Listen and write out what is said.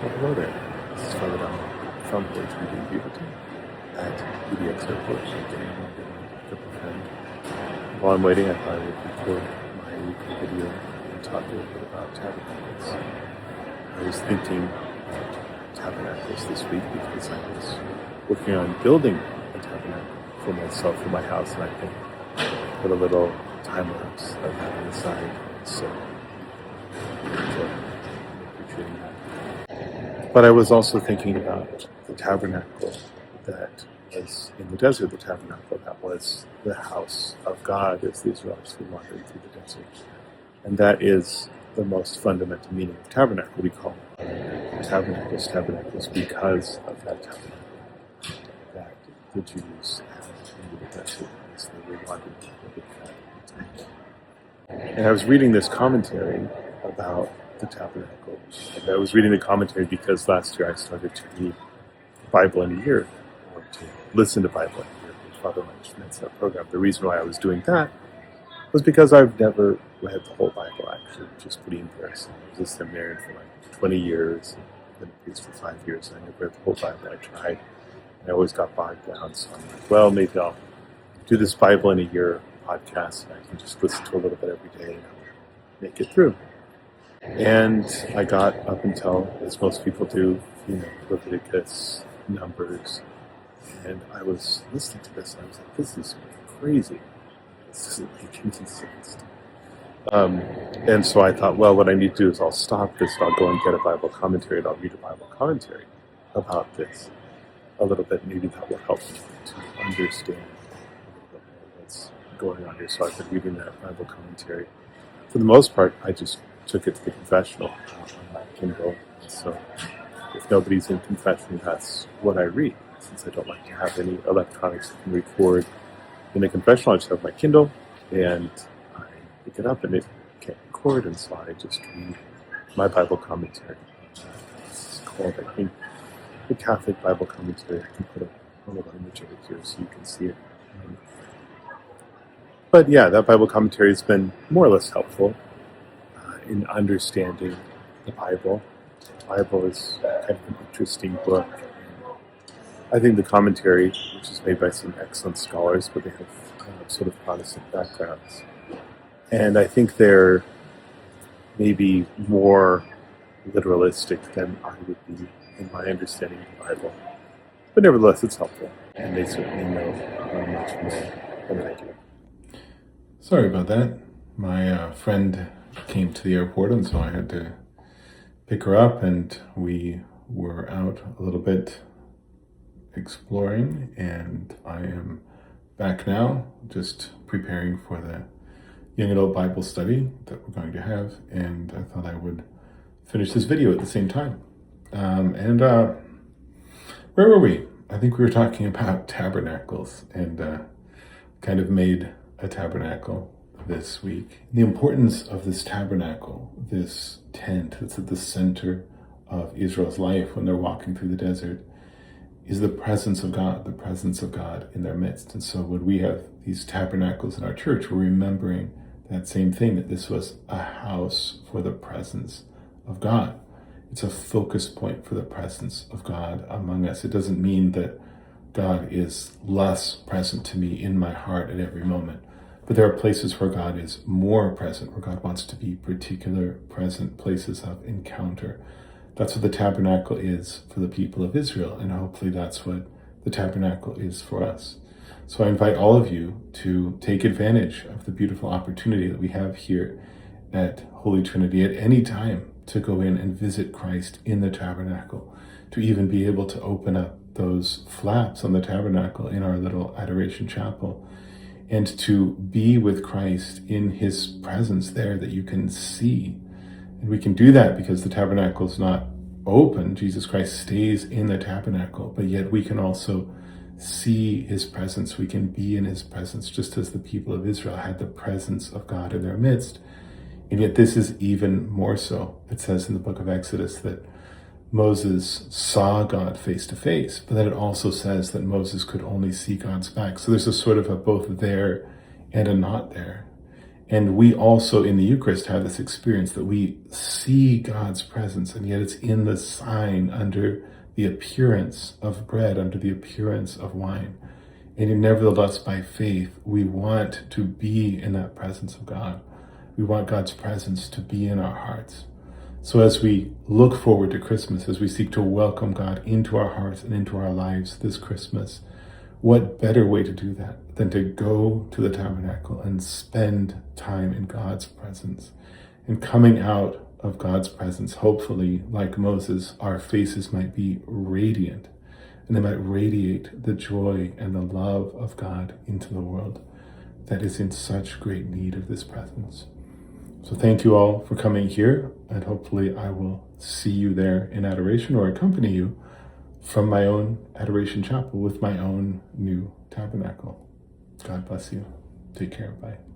Well, hello there. This is Father Dominic from Holy Trinity Puberty at PDX Airport, getting on with my friend. While I'm waiting, I thought I would record my weekly video and talk a little bit about tabernacles. I was thinking about tabernacles this week because I was working on building a tabernacle for myself for my house, and I think put a little time lapse of that on the side. So appreciating that. But I was also thinking about the tabernacle that was in the desert, the tabernacle that was the house of God as the Israelites were wandering through the desert. And that is the most fundamental meaning of tabernacle. We call tabernacles because of that tabernacle that the Jews had in the desert as they were wandering through the desert. And I was reading this commentary about the tabernacle. And I was reading the commentary because last year I started to read the Bible in a year, or to listen to Bible in a year. Father Mentioned that program. The reason why I was doing that was because I've never read the whole Bible, actually, which is pretty embarrassing. I was a seminarian for like 20 years, I've been a priest for 5 years, and I never read the whole Bible. I tried, and I always got bogged down, so I'm like, well, maybe I'll do this Bible in a year podcast, and I can just listen to a little bit every day and make it through. And I got up until, as most people do, Leviticus, Numbers, and I was listening to this, and I was like, this is crazy. This doesn't make any sense. And so I thought, well, what I need to do is I'll stop this, I'll go and get a Bible commentary, and I'll read a Bible commentary about this a little bit. Maybe that will help me to understand a little bit more what's going on here. So I've been reading that Bible commentary. For the most part, I just took it to the confessional on my Kindle. So if nobody's in confession, that's what I read. Since I don't like to have any electronics that can record in the confessional, I just have my Kindle and I pick it up and it can't record, and so I just read my Bible commentary. It's called, I think, the Catholic Bible Commentary. I can put a little image of it here so you can see it. But yeah, that Bible commentary has been more or less helpful in understanding the Bible. The Bible is kind of an interesting book. I think the commentary, which is made by some excellent scholars, but they have sort of Protestant backgrounds. And I think they're maybe more literalistic than I would be in my understanding of the Bible. But nevertheless, it's helpful. And they certainly know much more than I do. Sorry about that. My friend came to the airport, and so I had to pick her up, and we were out a little bit exploring, and I am back now, just preparing for the young adult Bible study that we're going to have, and I thought I would finish this video at the same time. Where were we? I think we were talking about tabernacles, and kind of made a tabernacle this week. The importance of this tabernacle, this tent that's at the center of Israel's life when they're walking through the desert, is the presence of God in their midst. And so when we have these tabernacles in our church, we're remembering that same thing, that this was a house for the presence of God. It's a focus point for the presence of God among us. It doesn't mean that God is less present to me in my heart at every moment. But there are places where God is more present, where God wants to be particular present places of encounter. That's what the tabernacle is for the people of Israel, and hopefully that's what the tabernacle is for us. So I invite all of you to take advantage of the beautiful opportunity that we have here at Holy Trinity at any time to go in and visit Christ in the tabernacle, to even be able to open up those flaps on the tabernacle in our little adoration chapel, and to be with Christ in his presence there that you can see. And we can do that because the tabernacle is not open. Jesus Christ stays in the tabernacle, but yet we can also see his presence. We can be in his presence, just as the people of Israel had the presence of God in their midst. And yet this is even more so. It says in the book of Exodus that Moses saw God face to face, but then it also says that Moses could only see God's back. So there's a sort of a both there and a not there. And we also in the Eucharist have this experience that we see God's presence, and yet it's in the sign under the appearance of bread, under the appearance of wine. And nevertheless, by faith, we want to be in that presence of God. We want God's presence to be in our hearts. So as we look forward to Christmas, as we seek to welcome God into our hearts and into our lives this Christmas, what better way to do that than to go to the tabernacle and spend time in God's presence? And coming out of God's presence, hopefully, like Moses, our faces might be radiant, and they might radiate the joy and the love of God into the world that is in such great need of this presence. So thank you all for coming here, and hopefully I will see you there in adoration or accompany you from my own adoration chapel with my own new tabernacle. God bless you. Take care. Bye.